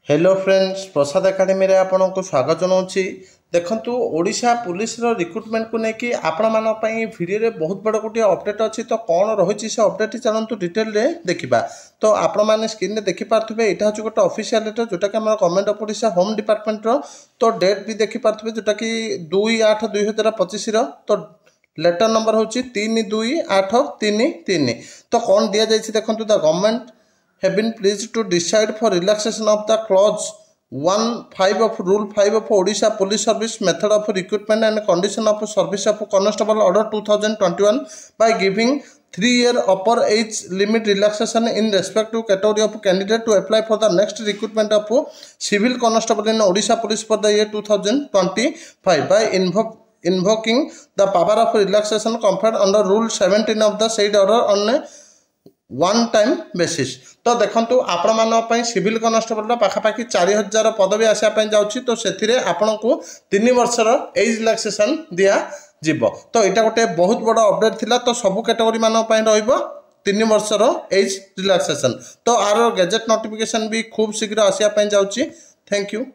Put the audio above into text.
Hello friends, प्रसाद academy रे आपको स्वागत जनाऊँगी। देखंतु ओडिशा पुलिस रो रिक्रुटमेंट को लेकिन आपण मान भिडियो रे बहुत बड़ गोटे अपडेट अच्छी। तो कौन रही से अपडेट चलतु डिटेल रे देखा। तो आपण मैंने स्क्रीन में देखिपे यहाँ हूँ गोटे ऑफिशियल लेटर जोटा कि government of Odisha home department रो। तो डेट भी देखिपे जोटा कि 2/8/2025 तो लेटर नंबर हूँ 3/2/8/33। तो कौन दि जाइए देखो, the government have been pleased to decide for relaxation of the clause 1(5) of Rule 5 of Odisha Police Service method of recruitment and condition of service of Constable Order 2021 by giving 3-year upper age limit relaxation in respect to category of candidate to apply for the next recruitment of civil constable in Odisha Police for the year 2025 by invoking the power of relaxation conferred under Rule 17 of the said order on a one time basis. तो देखो आपण मान civil constable पाखापाखि 4000 पदवी आसापी जाऊँगी। तो से आपण को 3 वर्षर एज रिलैक्सेशन दिया जीव। तो यहाँ गोटे बहुत बड़ अपडेट थिला। तो सबू कैटेगरी मान 3 वर्षर एज रिलैक्सेशन। तो आर गेजेट नोटिफिकेशन भी खूब शीघ्र आसापी जाऊँगी। Thank you.